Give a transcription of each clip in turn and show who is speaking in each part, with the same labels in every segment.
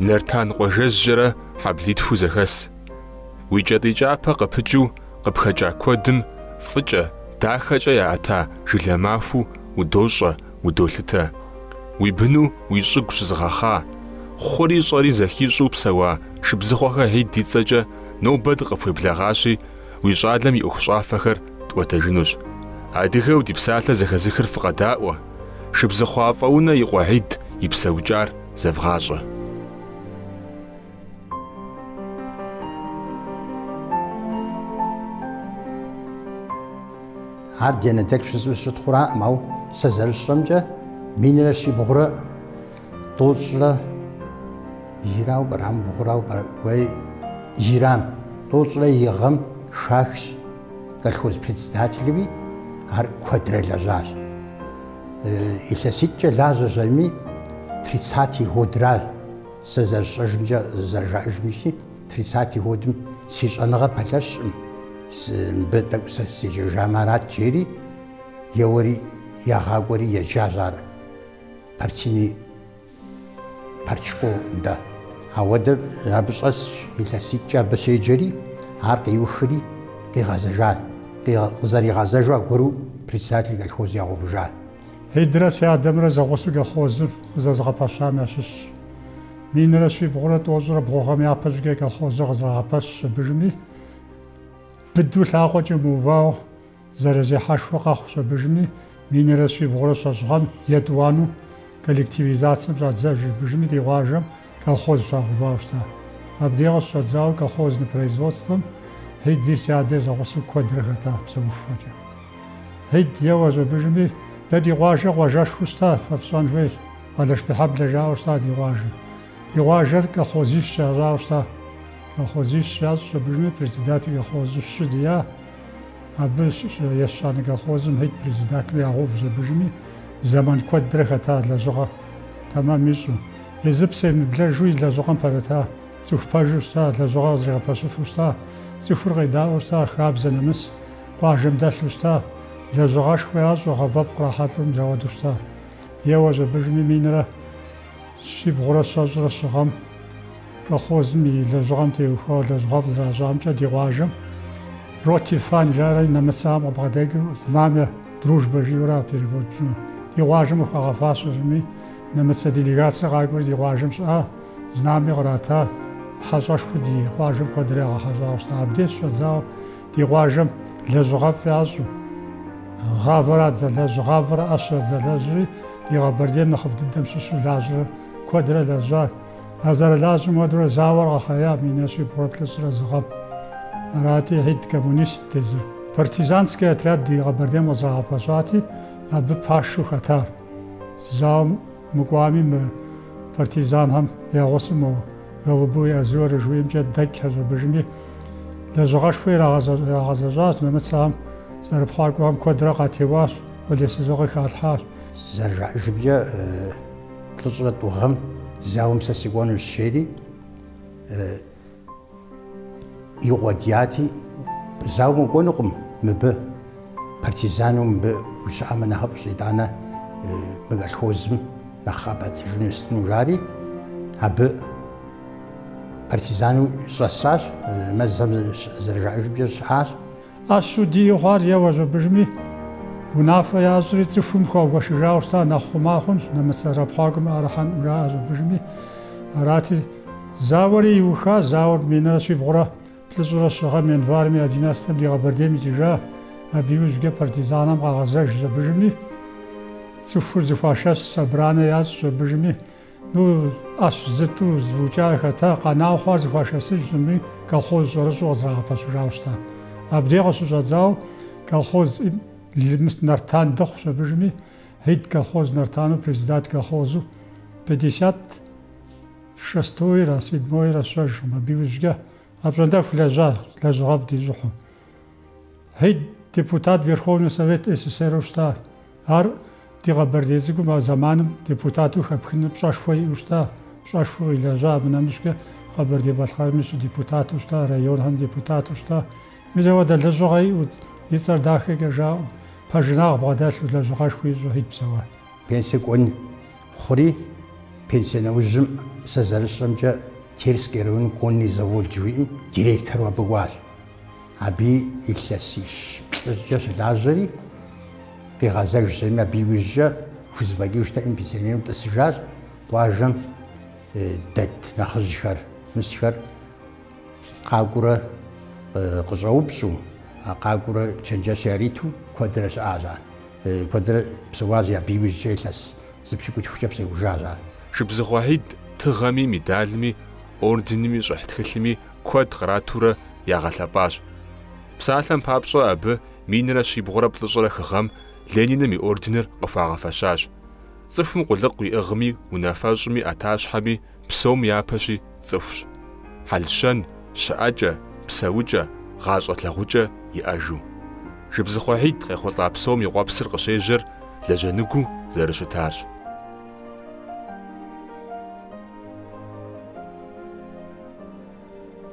Speaker 1: Нартан къуажэзжэрэ хьэблитху зэхэс. Уи кӏэтӏикӏапэ къыпыкӏыу къыпхэкӏа куэдым фӏыкӏэ, дахэкӏэ яӏэта жылэ махуэу удощӏэ, удолъытэ. Уи быну уи щӏыгу щызыгъэхъа, хъури щӏэри зэхищӏу псэуа шыбзыхъуэхэр Ид ди цӏэкӏэ нобэ дыкъыпхуеблагъащи, уи щӏалэм и ӏуэху щӏафэхэр тӏуэтэжынущ. Адыгэу ди псалъэ зэхэзыхыр фыкъэдаӏуэ, шыбзыхъуафӏэ унэ и къуэ Ид и псэукӏар зэвгъащӏэ.
Speaker 2: Ар дэнэ дэлъ щытхъура, мау сэ зэрысщӏэмкӏэ минрэ щибгъурэ тӏощӏрэ жирау бэрам бгъурау уей жирам тӏощӏрэ игъэм шахщ колхоз председателми, ар куэдрэ лэжьащ. Илъэситӏкӏэ лажьэжьэми 30 годра сэ зэрысщӏэжымкӏэ зэрыжаӏэжмичи 30 годым си щӏэныгъэр пэлъэщӏым. Мыбы тӏэкӏу сэ седжэжам арат жери, еуэри ягъакӏуэри еджащ ар партийный партшкол нда. Ауэдэ абы щӏэсщ, илъэситӏкӏэ абы щеджэри, ар къиухри къигъэзэжа, къызэригъэзэжу аргуэру председатель колхоз ягъэувыжа.
Speaker 3: Идрэ си адэмрэ зэгъусэу колхозыр къызэзыгъэпэщам ящыщщ. Минрэ щибгъурэ тӏощӏрэ бгъугъэм япэщӏкӏэ колхозыр къызэрагъэпэщ абыжми, быдэу лъакъуэкӏэ мыувауэ зэрызехьэшхуэ къэхъущ абыжми, минрэ щибгъурэ щэщӏ гъэм етӏуану коллективизацием щӏадзэж абыжми ди къуажэм колхоз щагъэувауэ щыта. Абдей къыщыщӏэдзауэ колхозный производством Ид ди си адэр зэгъусэу куэдрэ хэта псэухуэкӏэ. Ид еуэщ абыжми, дэ ди къуажэ къуажэшхуэу щыта, фэфщӏэн хуейщ, къэлэшпихьэб лэжьауэ щыта ди къуажэ. Ди къуажэр колхозищ ящӏауэ щыта. Колхозищ ящӏ абыжми председатель колхозу щы дия, абы ещанэ колхозым Ид председатель ягъэувщ абыжми, зэман куэдрэ хэта лэжьыгъэ тэмэм ищӏу. Езы псэ емыблэжу и лэжьыгъэм пэрыта, цӏыху пэжу щыта, лэжьыгъэ къызэригъэпэщыфу щыта, цӏыхур къедаӏуэу щыта, хабзэ нэмыс къуажэм дэлъу щыта, лэжьыгъэшхуэ ящӏу гъэвэфӏ кърахьэлӏэу мызэуэду щыта. Еуэщ абыжми минрэ щибгъурэ щэщӏрэ щыгъэм колхозым и лэжьыгъэм теухуауэ лэжьыгъэфӏ зэращӏамкӏэ ди къуажэм Ротифан жарэ нэмысам къыбгъэдэкӏыу знамя дружбэ жиӏэурэ переводчӏыну. Ди къуажэм къыхуагъэфащ щӏыжми, нэмыцэ делегацие къакӏуэри ди къуажэм щыӏа, знамя кърата, хьэщӏэшхуэ ди къуажэм куэдрэ ягъэхьэщӏауэ щыта. Абдей щыщӏэдзауэ ди къуажэм лэжьыгъэфӏ ящӏу, гъавэрэ адзэлэжь, ӏэщэ адзэлэжьри ди Къэбэрдейм нэхъыфӏ дыдэм щыщу лажьэрэ куэдрэ лэжьат. А зэрылажьэм хуэдэурэ зауэр къэхъея минрэ щибгъурэ плӏыщӏрэ зыгъэм. Арати Ид коммунист дезыр. Партизанский отряд ди Къэбэрдейм къызэрагъэпэщӏати, абы пашэу хэтат. Зауэм мыкӏуами мы партизанхэм ягъусэу мыгъэлыбу язуэр жыхуеймкӏэ дэкӏхьэщ абыжми, лэжьыгъэшхуэ ягъэзэщӏащ, нэмыцэхэм зэрыпхъуакӏуэхэм куэдрэ къатеуащ, къулейсызыгъуи халъхьащ.
Speaker 2: Зэрыжаӏэжымкӏэ плӏыщӏрэ тӏугъэм зауэм сэ сикӏуэну щери, и къуэ дяти зауэм укӏуэнукъым, мыбы партизану мыбы ущыӏэмэ нэхъыфӏщ, итӏанэ мы колхозым нэхъ къэбэтыжыну щытыну жари, абы партизану щӏэсащ, мэзхэм зэрыжаӏэжымкӏэ щыӏащ.
Speaker 3: Ӏэщу ди хъуар еуэщ абыжми, унафэ ящӏри цӏыхум хуэугъуэшыжауэ щыта, нэхъ хъума хъунщ, нэмыцэ зэрыпхъуакӏуэм ӏэрыхьэн жаӏащ абыжми. Арати зауэри иуха, зауэр минрэ щибгъурэ плӏыщӏрэ щыгъэм январым я 11-м ди Къэбэрдейм икӏыжа, абы иужькӏэ партизанхэм къагъэзэж абыжми, цӏыхур зыхуашэс собранэ ящӏ абыжми, ну ӏэщ зыту звукӏа хэта, къэнауэ хъуар зыхуашэсыжми, колхоз щӏэрыщӏэу къызэрагъэпэщыжауэ щыта. Абдей къыщыщӏэдзауэ колхоз Нартан дыхъущ абыжми, Ид колхоз Нартану президент колхозу 56-ра, 7-ра щэжым, абы иужькӏэ апщӏондэху лэжьа, лэжьыгъэфӏ дищӏыхьу. Ид депутат Верховный Совет СССР щыта. Ар ди Къэбэрдей цӏыкӏум а зэманым депутату хэпхыну пщӏэшхуэ иӏэу щыта. Пщӏэшхуэ къилэжьа, абы нэмыщӏкӏэ Къэбэрдей-Балъкъэрым щы депутату щыта, районхэм депутату щыта. Мызэуэдэ лэжьыгъэ иӏэу, и цӏэр дахэкӏэ жаӏэу, пэжынагъ бгъэдэлъу лэжьыгъэшхуэ ищӏу Ид псэуа.
Speaker 2: Пенсие кӏуэн хъури, пенсие нэужьым сызэрыщӏэмкӏэ Терская район конный завод жиӏэм директор абы кӏуащ. Абы илъэсищ плӏыжькӏэ щылажьэри къигъэзэж зэми абы и ужькӏэ хузэфӏэкӏыу щытаӏым пенсионерым тӏысыжащ. Къуажэм дэт нэхъыжьхэр, мысхэр къакӏуэрэ къыщӏэупщӏу, къакӏуэрэ чэнджэщ яриту куэдрэ щыӏащ ар. Куэдрэ псэуащ абы и ужькӏэ илъэс зыпщыкӏутхукӏэ псэухужащ ар.
Speaker 1: Шыбзыгъуэхьитӏ тыгъэми, медалми, орденми, щӏыхь тхылъми куэд къратурэ ягъэлъэпӏащ. Псалъэм папщӏэ абы минрэ щибгъурэ плӏыщӏрэ хыгъэм Лениным и орденыр къыхуагъэфэщащ. Цӏыхум къулыкъу иӏыгъми, унафэщӏми, ӏэтащхьэми псом япэщи цӏыхущ. Хьэлщэн, щыӏэкӏэ, псэукӏэ, гъащӏэ лъагъукӏэ иӏэжу. Шыбзыгъуэхьитӏ къехъулӏа псом и къуэпсыр къыщежьэр лэжьэныгу зэрыщытарщ.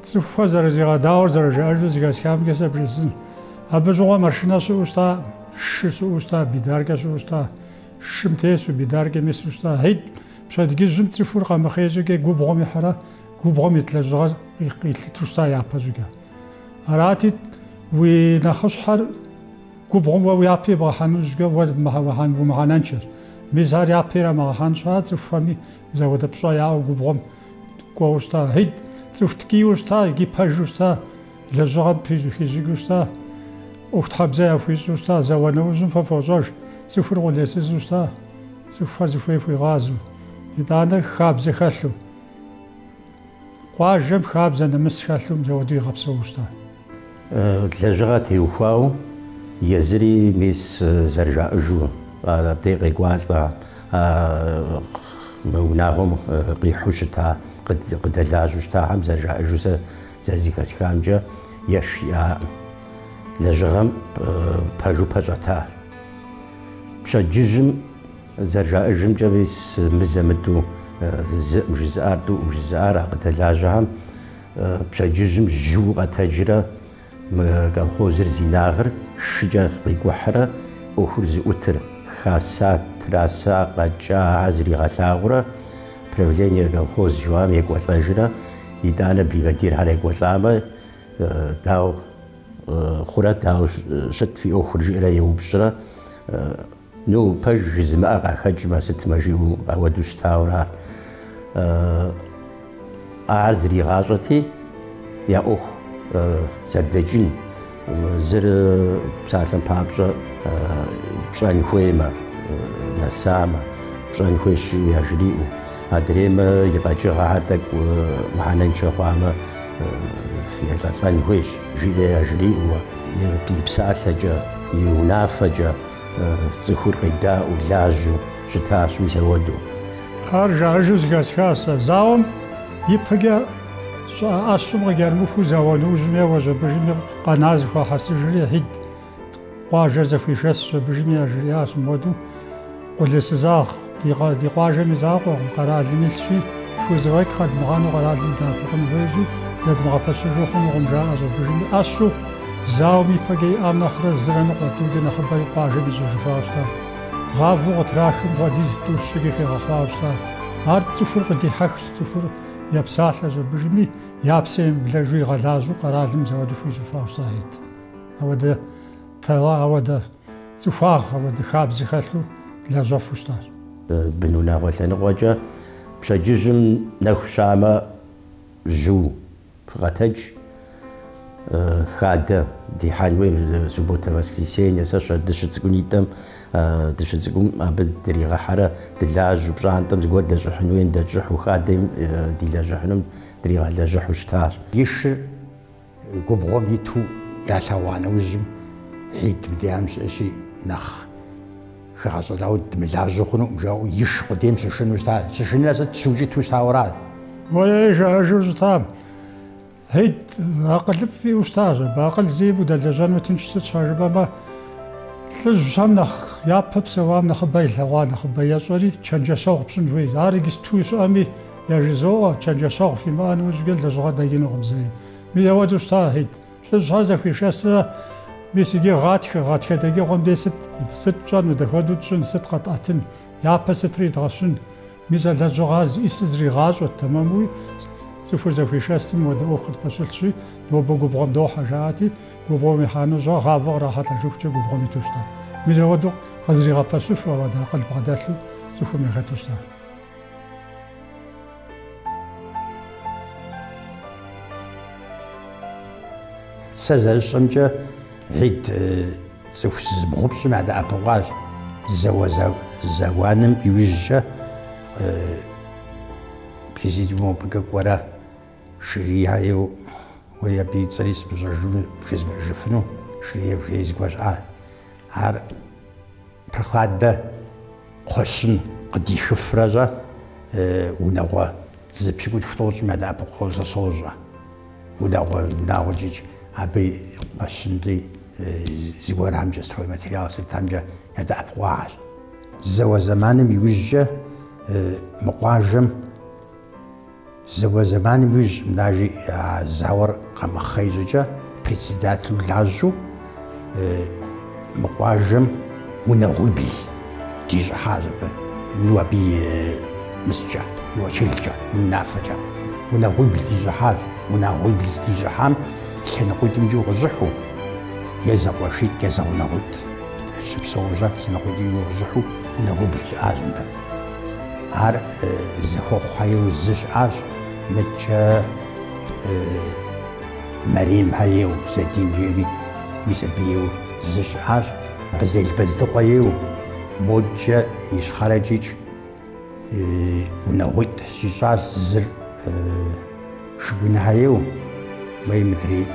Speaker 3: Цӏыхухэр зэрызигъэдауэр зэрыжаӏэжу зыхэсхамкӏэ сэ бжесӏэн. Абы щыгъуэ машинэ щыӏэу щыта, шы щыӏэу щыта, бидаркэ щыӏэу щыта, шым тесу, бидаркэм ису щыта. Хьитӏ пщэдджыжьым цӏыхур къэмыхъеижьэкӏэ губгъуэм ихьэрэ губгъуэм ит лэжьыгъэр къилъыту щыта япэжьэкӏэ. Арати уи нэхъыщхьэр губгъуэм уэ уи япэ ибгъэхьэну щӏыкӏэ уэ умыхьэнэншэщ. Мис ар япэ ирамыгъэхьэн щыӏа цӏыхухэми зэуэдэ пщӏэ яӏэу губгъуэм кӏуэуэ щыта. Хьитӏ цӏыху ткӏийуэ щыта, икӏи пэжу щыта, лэжьыгъэм хищӏыгъу щыта, ӏуэхутхьэбзэ яхуищӏу щыта, зауэныужьым фэ фощӏэж, цӏыхур къулейсызу щыта, цӏыхухэр зыхуей хуигъазу, итӏанэ хабзэ хэлъу, къуажэм хабзэ нэмыс хэлъу мыжэуэду игъэпсэу щыта.
Speaker 4: Лэжьыгъэ теухуауэ езыри мис зэрыжаӏыжу абдей къекӏуалӏэ, мы унагъуэм къихьу щыта, къыдэлажьэу щытахэм зэрыжаӏыжу сэ зэрызихэсхамкӏэ еш яӏэкъым. Лэжьыгъэм пэжу пэщӏэта. Пщэдджыжьым зэрыжаӏыжымкӏэ мис мызэмыдэу зыӏым жызыӏар, тӏуӏым жызыӏар а къыдэлажьэхэм пщэдджыжьым жьыуэ къэтэджрэ мы колхозыр зи нагъыр шыкӏэ къикӏухьрэ ӏуэхур зыӏутыр хаса, траса, къэкӏа зригъэлъагъурэ правление колхоз жыхуам екӏуэлӏэжрэ итӏанэ бригадирхьэр екӏуэлӏамэ дау хъурэ дау щыт фи ӏуэхур жиӏэрэ еупщӏрэ ну пэж жызымыӏэ къахэкӏмэ сытмэ жиӏэу ауэдэу щытауэра ар зригъащӏэти я ӏуэху зэрыдэкӏын зыр псалъэм папщӏэ пщӏэн хуеймэ, нэсамэ, пщӏэн хуей щыӏэу яжриӏэу, адреймэ и къэкӏыгъэхьэр тӏэкӏу мыхьэнэншэ хъуамэ елӏэлӏэн хуейщ, жиӏэ яжриӏэуэ, и псалъэкӏэ, и унафэкӏэ цӏыхур къедаӏуэу, лажьэу щытащ мис ауэдэу.
Speaker 3: Ар жаӏэжу зыхэсхащ. Зауэм ипэкӏэ ӏэщым къыджэрымыхуу зауэныужьми уэжьэбыжми къэна зыхуахьэсыжри хьитӏ къуажэр зэхуишэсщ, абыжми яжриӏащ мыуэду къулейсызагъ ди къуажэм и закъуэкъым, къэралым илъщи тхузэуэкӏ къэдмыгъэну къэралым дэӏэпыкъун хуейщи зэдмыгъэпэщыжу хъунукъым жаӏащ абыжми. Ӏэщу зауэм ипэкӏэ иӏэм нэхърэ зырэ къуэдууэ нэхъыбэ къуажэм ищӏыжыфауэ щыта. Гъавэу къытрахым хуэдиз тӏу щыгъи хегъэхъуауэ щыта. Ар цӏыхур къыдихьэхщ, цӏыхур епсалъэщ абыжми япсэ емыблэжу игъэлажьэу къэралым зэуэду хуищӏыфауэ щыта хьитӏ. Ауэдэ цӏыхуагъ, ауэдэ хабзэ хэлъу лэжьэфу щытащ.
Speaker 4: Бын унагъуэ лъэныкъуэкӏэ пщэдджыжьым нэху щамэ жьыу къэтэдж, хадэ дихьэн хуейм субботэ-воскресенье, сэ дыщэ цӏыкӏун итӏэм дыщэ цӏыкӏум абы дригъэхьэрэ дылажьэу пщӏантӏэм зыгуэр дэщӏыхьын хуейм дэкӏыхьу хадэм ди лэжьыхьынум дригъэлэжьыхьу щытащ.
Speaker 2: И шыр губгъуэм иту ялъэгъуа нэужьым хьитӏ мыдеям щыӏэщи нэхъ хэгъэщӏэлъауэ дымылажьэ хъуну жаӏэу иш къудейм сышыну щыта. Сышынрэ сыт щыукӏыту щытауэра.
Speaker 3: Уэ жаӏэжу щытам. Хьитӏ акъылыфӏ фиӏэу щытащ. Акъыл зейм удэлэжьэну тынш сыт щхьэжыпӏэмэ лӏыжьхэм нэхъ япэ псэуам нэхъыбэ илъэгъуа, нэхъыбэ ещӏэри чэнджэщэгъу пщӏын хуей. Ар регистру щыӏэми яжызоӏэ чэнджэщэгъу фимыӏэ нэужьчӏэ лэжьыгъэ дэкӏынукъым зэи. Мис ауэдэу щыта хьитӏ. Лӏыжьхьэр зэхуишэсрэ мис иджы гъатхэ дэкӏыгъуэм дей сыт пщӏэн, удэхуэдэу тщӏын, сыт къэтӏэтын, япэ сытри дгъэщын, ميزة لجغاز إستزري غاز والتماموي تفور زفي شاستم ودا أخذ بشلشي لو بقو بغم دو حاجاتي وبغم يحانو جا غافغ راحت لجوكتش وبغم يتوشتا ميزة ودو غزري غاباشوف ودا قلب غداتلو تفور ميخاتوشتا
Speaker 2: سازال شمجة عيد تفور زبغبش مع دا أبغاز زوانم يوجه بيزيدمو بقى ورا شريعة ويا بيتصريس بجرجون بجزم جفنو شريعة في زواج عار برخادة خشن قد يشوف رجا ونوا زبش قد فتوش مع دعب خوز صوجة ونوا جيج عبي خشن دي زوار هم جست في ماتريال ست هم جا يدعب واعر زوا زمانم يوجه مقاجم زوا زمانم يوج ناجي زاور قام خيجة بريسيدات للاجو مقاجم ونغبي تيجي حاجة نوبي مسجع يوشيلجا نافجا ونغبي تيجي حاجة ونغبي تيجي حام كان قد مجو غزحو يزق وشيت يزق ونغد شبسوجا كان قد يغزحو ونغبي تيجي هر زخو خيو زش عاش متجا مريم هايو زدين جيري مسبيو زش عاش بزيل بزدقيو موجة يشخرجيج ونغد شيشاش زر شبين هايو ما يمدري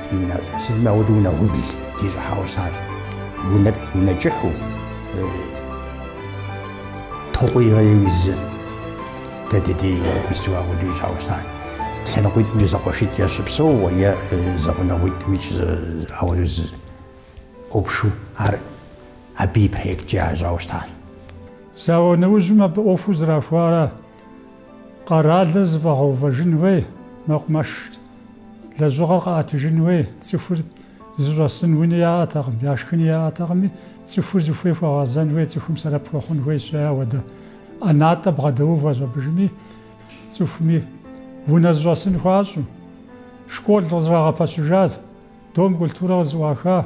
Speaker 2: سيدما ودو نغبي تيجي حاوسار ونجحو توقي هايو الزر تدي مستوى ودي شاوستان كان قيد ميزاق وشيت يشبسو ويا زغنا قيد ميز أولز أبشو هر أبي بريك جا شاوستان
Speaker 3: ساو نوجم بأوفوز رافوارا قرالز فهو فجنوي مقمش لزغر قات جنوي تسفر زرسن ونيا تغم ياشكنيا تغمي تسفر زفوي فغازن وي تفهم سرب روحن وي شا ودا أنا تبغى دوفا بجمي تفهمي ونزجاسن فاشو شكول تزرع باسوجات دوم كولتورا زواخا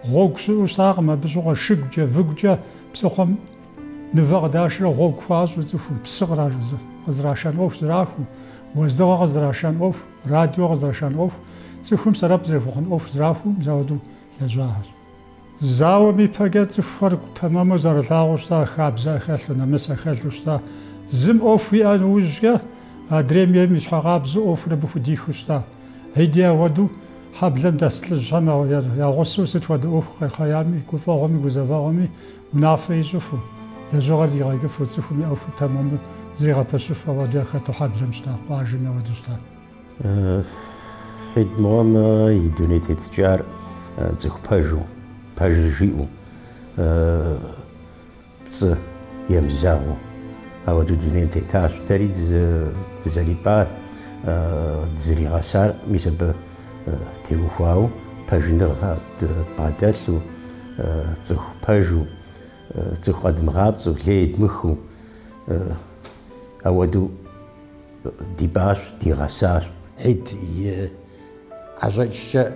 Speaker 3: غوكش وشاغما بزوغ شقجة فقجة بسخم نفق داشرا غوك فاشو تفهم بسغرا غزراشان أوف زراخو وزدغا غزراشان أوف راديو غزراشان أوف تفهم سرب زرفوخن أوف زراخو زاودو لجاهر زاو ميباجت فرق تمام زرلاغوستا خابزا خلو نمسا خلوستا زم اوفي انوجا ادريمي مش خابز اوف ربو ديخوستا هيديا ودو حبلم دستل جما يا غوسوس ود اوف خيامي كفاغمي غزافاغمي ونافي جفو لجوغ دي غايق فوتسفو مي اوف تمام زريغا بشوف ودي خاطو حبلم شتا واجنا ودوستا
Speaker 4: حيد مهم يدوني تتجار تزخ باجو باجيو بس يمزاغو أو دودين تيتاش تريد تزالي بار تزالي غسار ميسب تيوفاو باجنغا بعدالو تزخ باجو تزخ قدم غاب تزخ ليد مخو أو دو ديباش دي غسار
Speaker 2: عيد عجاج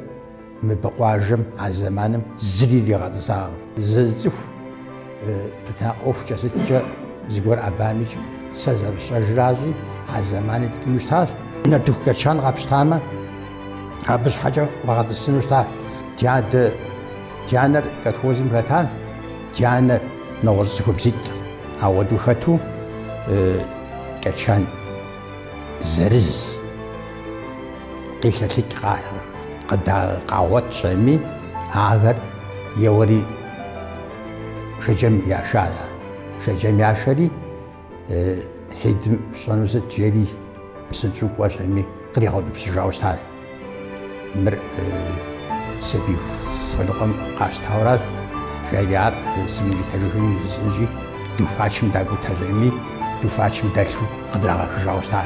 Speaker 2: مبقواجم عزمانم زريري غاد صار زلتف تتاقف جسدجا زغور ابامج سزر شجراجي عزمان تكيوشتار ندوك كشان غابشتاما غابش حاجه وغاد السنوشتار تيانر كتوزم كتان تيانر نورسكو بزيت عودو خاتو كشان زرز قيشتك قد قاوت شمي هذا يوري شجم يعشالا شجم يعشري حيد صنوزة جيري سنجوك وشمي قريغو بسجاوستان مر سبيو فنقم قاش تاورات شايار سمجي تجوهي سنجي دوفاتشم داقو تجمي دوفاتشم داكو قدراغا خجاوستان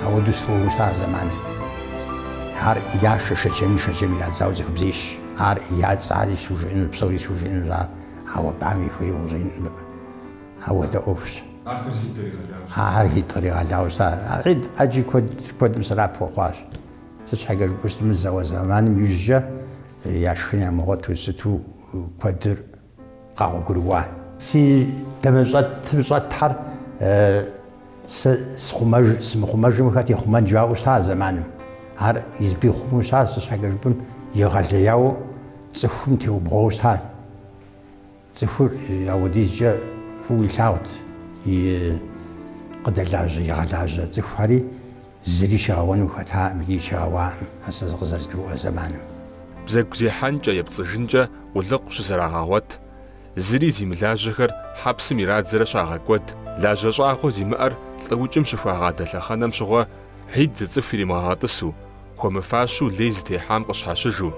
Speaker 2: هاو دوستو وستان زماني هر ياش شجمي لا زوجك بزيش هر ياد سعري سوجين بصوري سوجين هاو بعمي في وزين هاو دا اوفش هيتري غلاو عيد أجي كود مسراب فوقاش تشحق البوست من زمان يجا يعشخني مغطو ستو كودر قاو قروان سي تمزات حر سمخماج مخاتي خمان جاو ستا زمانم هر يزبي خمو ستا تشحق البون يغلياو تسخم تيو بغوستا تسخور يوديجا فوي لاوت قد اللاجة يغلاجة تسخوري زري شغوان وخطا ملي شغوان هسا غزرتو زمانم
Speaker 1: بزاك زي حنجة يبصجنجة ولق شزراغاوت زري زي ملاجخر حبس ميراد زرا شاغاكوت لاجة شاغو زي مقر لوجم شفاغاتا لخانم شغوا حيد زفري مغاطسو هو مفاشو ليز تيحام قشحاشجو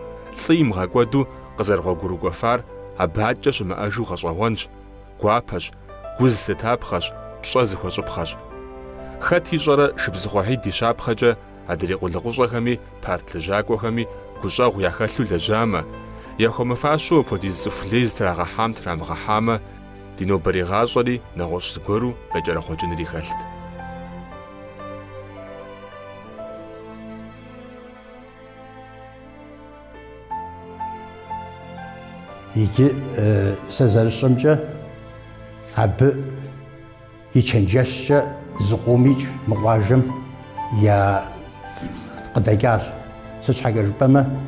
Speaker 1: طيم غاكوادو قزرغو غروغو فار أبهاجة شمأجو غشاوانج قوابج قوز ستابخش بشازخو شبخش خاتي جرى شبزخو حيد شابخجة أدري قلقوشا خمي بارت لجاكو خمي كوشاغو يخلو لجامة يخو مفاشو بودي زفليز تراغا حام ترامغا حامة دينو بري غاجري نغوش سكورو غجر خو جنري خلت
Speaker 2: يجي سزر الشمجة هب يتشنجش زقوميج مواجم يا قدايقار سوش حاجة ربما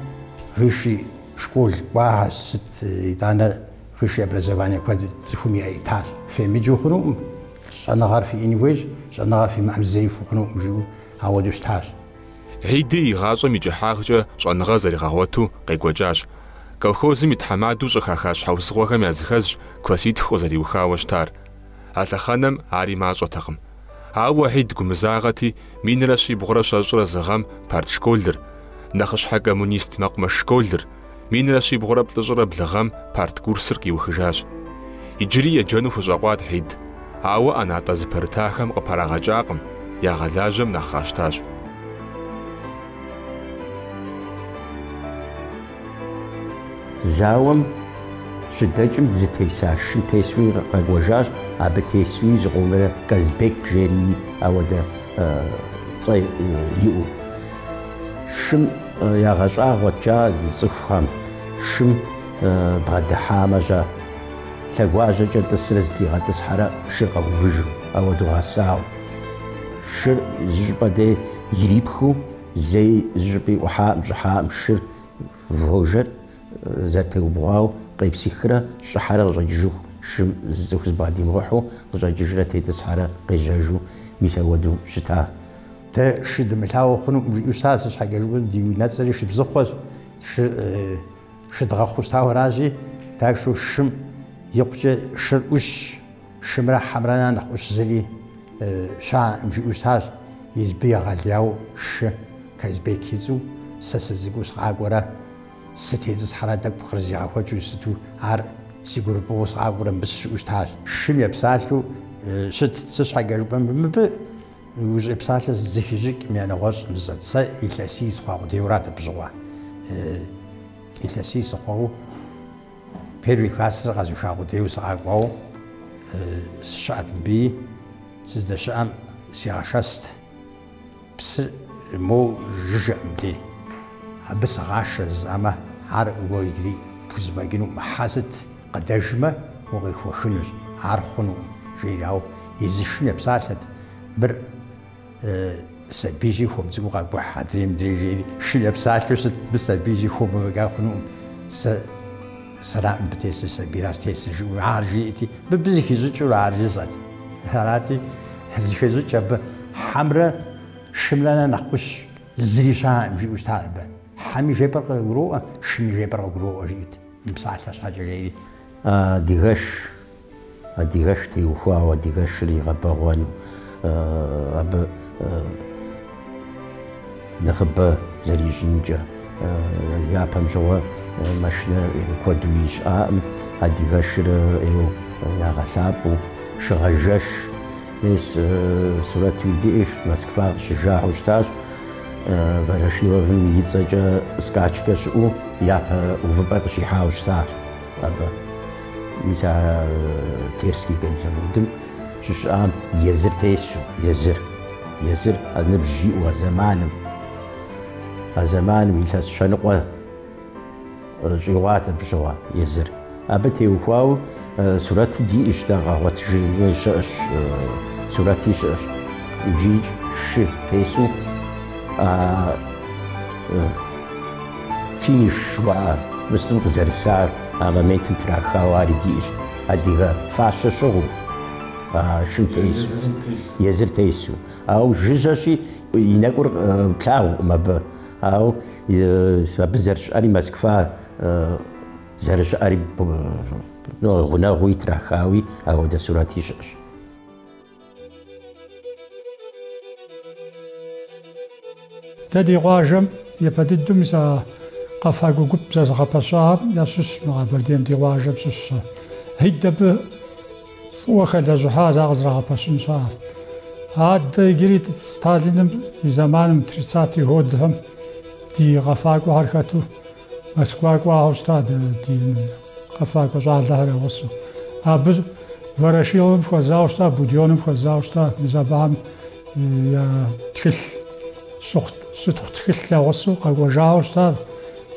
Speaker 2: فيشي شكول واحد ست دانا فيشي أبرزواني كود تفهمي أي تار في ميجو خنوم شنغار في إنيويج شنغار في معمزري فخنوم جو هاودوش تار
Speaker 1: هيدي غاجة ميجي حاجة شنغار زري غاوتو قيقوجاش كوخوزي متحمادو شخاخاش حوزغوغا ميازخاز كواسيد خوزري وخاوشتار أتخانم عاري ماجو تقم واحد قمزاغتي مين راشي بغرا شجرة زغام بارت شكولدر نخش حاجة مونيست مقمش شكولدر مين راشي بغرا بلجرة بلغام بارت كورسر كي وخجاش يجري يجانو فجاقوات حيد أنا تزبرتاخم قبراغا جاقم يا غلاجم نخاشتاج
Speaker 4: زاوم شداجم زتيساش شنتيسوي قاقوجاج أبتيسوي زغومرة كازبيك جيري أو دا تصي يو شم يا غجا وجا زخام شم بغد حامجا ثقواجا جد السرزلي غد سحرا شرقا وفجو أو دوغا ساو شر زجبا دي يريبخو زي زجبي وحام جحام شر فوجر ذات وبغاو قيب سكرة شحرة رججو شم زوج بعدي مروحو رججرة تسحرة قيجاجو ميساودو شتاه
Speaker 2: تا شد ملهاو خنو يساس حاجة يقول دي ناتسري شبزخوز شد غخوستاو راجي تاكشو شم يقجى شر وش شمرا حمرانا نخوش زلي شا مش يساس يزبي غالياو ش كيزبي كيزو ساسزيغوس غاغورا ستيز حرادك بخرزي عفوجو ستو عار سيقول بوس عابرن بس وشتاش شم يبسالو شت تسش حاجة ربما بب وز يبسالو زخيجك ميانا غوز نزاد سا إلاسيس خواهو ديورات بزوا إلاسيس خواهو بيروي كاسر غازو خواهو ديوس عاقواهو سشعت بي سيزدا شام سيغاشاست بس مو جوجة مدي بس غاشز أما عار ويجري بوزباجينو محاست قداجمة وغيخو خنوز عار خنو جيراو يزشني بسالت بر سبيجي خوم تقول قبوا حدريم دريجي شني بسالت بس سبيجي خوم بقى خنو سرع بتيس سبيراس تيس جو عارجيتي ببزيك يزوج عارجزات هراتي هزيك يزوج أب حمرة شملنا نخش زريشة مجي وستعب حمي جبر قروء شمي جبر قروء جيت مصالح حاجة جيدة
Speaker 4: ديغش تيوخوا وديغش لي غباغوان أب نخبة زريجنجا يا بمجوا مشنا كودويش ديغش إيو يا غسابو شغجش نس صورة ويديش مسكفا شجاع وشتاج براشي وفن يتسجى سكاتشكش او يابا وفباك شي حاوش تار أبا ميسا تيرسكي كان سفودم شام يزر تيسو يزر نبجي وزمانم يلس شنقوه جوات بجوا يزر أبتي وفاو سورتي دي اشتغل وتجي سورتي جيج ش تيسو فيني شوار مسلم قزر سار أما ميتم تراخا واري ديش أديغا فاشا شغل شن تيسو يزر تيسو أو جيجاشي ينقر بلاو ما أو بزرش أري مسكفا زرش أري غناوي تراخاوي أو دا سوراتي شش
Speaker 3: تدي غاجم يبددم إذا قفاقو قب زغا بشاب يسوس مع بردين دي غاجم سوس هيدا ب وخل جهاز أغزرها بشن شاب هاد جريت ستالينم زمان ترساتي هودهم دي قفاقو حركتو مسكواقو هاوستاد دي قفاقو جعل لها وصو أبز ورشيهم خزاوستا بوديونم خزاوستا مزابهم يا تخل سوخت تخل وصو قاقو جاوستا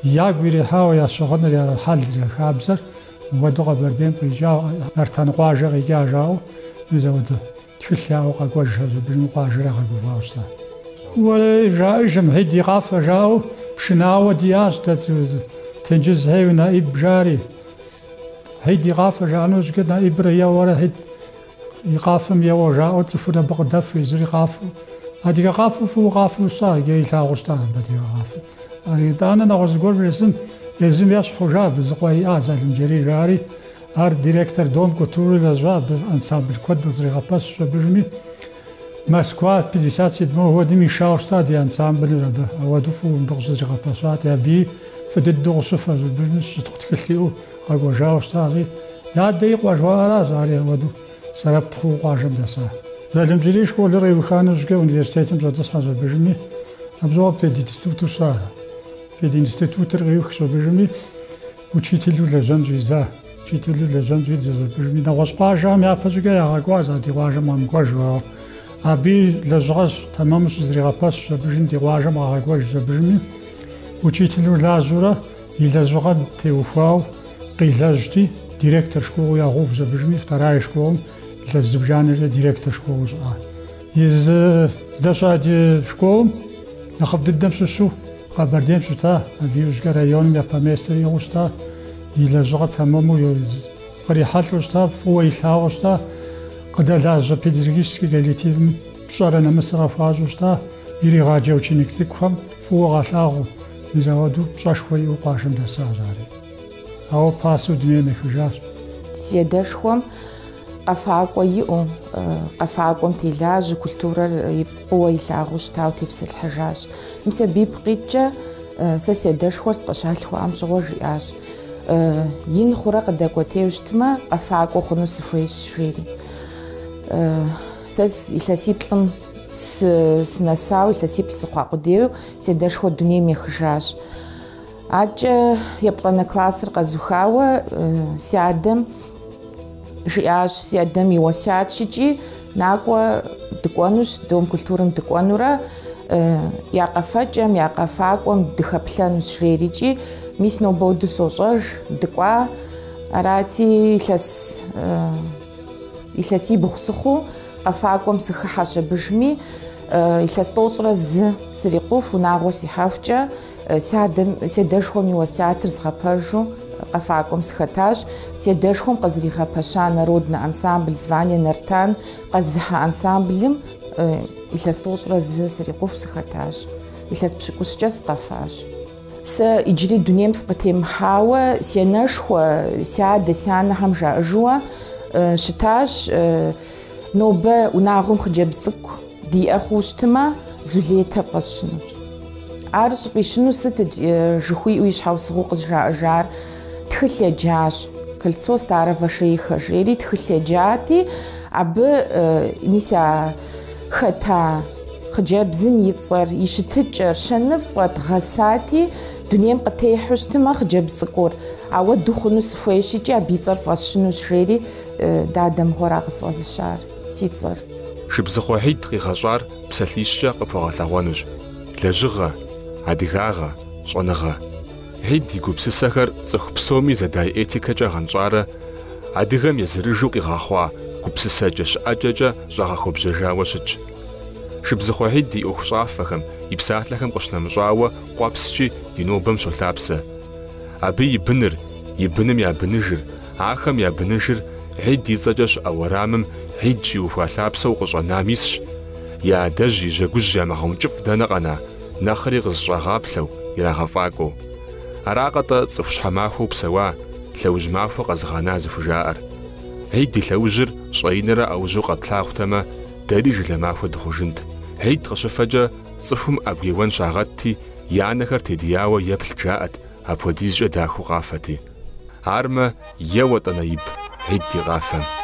Speaker 3: ياك بيريحاو يا شغن يا حل يا خابزر ودوغا بردين بيجاو ارتان قواجا غيجا جاو مزاودو تخل ياو قاقو جاو بجن قواجا قاقو فاوستا ولا جاو جمهدي غافا جاو بشناو دياج تنجز هاي نائب جاري هيدي غافة جانوش قد نائب ريا ورا هيد يغافم يا وجاو تفودا بغدف يزري غافو هادي غافو فو غافو صار جاي لاغوستان بدي غافو أنا دانا نغز قول رسم لازم يصحو جاب زقوي آزال مجري جاري هار ديريكتر دوم كتوري لجاب انسامبل كود زري غاباس شبرمي مسكوات بيزيسات سيدمو هو دي ميشاوستا دي انسامبل ربا أودو فو بغز زري غاباسات يبي فدد دوغصفة زبجنس تختكلتيو قاقو جاوستازي يا ديق واجوالا زاري ودو سربخو قاجم دسا زالم جريش كو لري وخانو جكا ونيفرسيتم زادس حاجة بجمي أبزوها بيدي تستوتو ساها بيدي نستوتو رغيوخ شو بجمي وشيتلو لجنجي زا شيتلو لجنجي زا بجمي نغوش قاجم يا فجكا يا غاقوا زادي قاجم ومقواجوا أبي لجغاش تمامش زري غاباس شو بجمي دي قاجم غاقواج زا بجمي وشيتلو لازورا إلا زغد تيوفاو قيلاجتي ديريكتور شكو يا غوف زبجمي فتراي شكو إلا الزبجان ديريكتور شكو زغا يز زداشا دي شكو نخب ددم سوسو قابردين شتا أبيوش رايون يا باميستري غوشتا إلا زغد تمامو يز قريحات غوشتا فو إلا غوشتا قد لاجا بيدريكيسكي قاليتي شارنا مصرف غوشتا يري غاجيو تشينيكسيكفم فو غالاغو مزاودو شاشوي وقاشم دسازاري أو باسو دنيا مخجار
Speaker 5: سيداشخوم قفاقو يؤو قفاقوم تيلاج كولتورا يبقوا يلاغوش تاو تيبس الحجاج مسا بيبقيتجا سيداشخوار سقشالخو أمشغو جياج ين خورا قداكو تيوشتما قفاقو خنو سفويش جيري ساس إلاسيبلن سنساو إلاسيبل سقواقو ديو سيداشخو الدنيا مخجاج أجا يبلغنا كلاسر قزوخاوة سيادم جياج سيادم يوسياتشيجي ناقوى دقوانوش دوم كولتورم دقوانورا ياقفاجم ياقفاقوم دخبلانوش ريريجي ميس نوبودو سوجاج دقوا أراتي إلاسي بخصخو قفاقوم سخحاشا بجمي إلاس توجرا ز سريقوف وناغو سيحافجا سيداشخوم يوسياتر زغاباجو قفاقوم سخاتاج سيداشخوم قزري غاباشا народна ансамбль звание нартан قزها ансамблем إلاس توجرا ز سريقوف سخاتاج إلاس بشكوشجاس قفاج س إجري دنيم سقتيم حاوة سيناشخو سيادة سيانهم جاجوا شتاج نوبة وناغوم خجابزكو دي أخوشتما زوليتا قشنوش عارش قشنو ست جخوي ويش حاوس غوقز جار تخلي جاش كل صوص تعرف شيء خجيري تخلي جاتي عب ميسا ختا خجابزم يتصر يشتجر شنف وتغساتي دنيا قتي حوشتما خجابزكور عود دخونو سفويشي جا بيتصر فاشنو شريري دادم هوراغس واز الشعر си цӏэр.
Speaker 1: Шыбзыхъуэхьитӏ къигъэщӏар псалъищкӏэ къыпхуэгъэлъэгъуэнущ: лэжьыгъэ, адыгагъэ, щӏэныгъэ. Хьид и гупсысэхэр цӏыху псоми зэдай этикэкӏэ гъэнщӏарэ, адыгэм езырыжу къигъэхъуа гупсысэкӏэ щыӏэкӏэкӏэ щӏагъэхуэбжьэжауэ щытщ. Шыбзыхъуэхьид и ӏуэху щӏафэхэм, и псалъэхэм къыщынэмыщӏауэ къуэпскӏи ди нобэм щолъапсэ. Абы и быныр, и быным я быныжыр, ахэм я быныжыр Хьид и цӏэкӏэ щыӏэ уэрамым Хьид щиухуа лъапсэу къыщӏэнам исщ. Я адэжь и жьэгужь ямыгъэункӏыфӏ дэнэ къэна, нэхъри къызыщӏагъаплъэу, ирагъэфӏакӏуэу. Аракъэ-тӏэ цӏыху щхьэмахуэу псэуа, лъэужь махуэ къэзыгъэна зыхужаӏэр. Хьид и лъэужьыр щӏэинрэ ӏэужьу къэтлъагъутэмэ, дэри жылэ махуэ дыхъужынт. Хьид къыщыфэкӏэ цӏыхум ӏэгу еуэн щагъэтти, и анэхэр тедияуэ еплъ жаӏэт, апхуэдизкӏэ дахыу къафэти. Армэ еуэ тӏанэиб Хьид ди къафэм.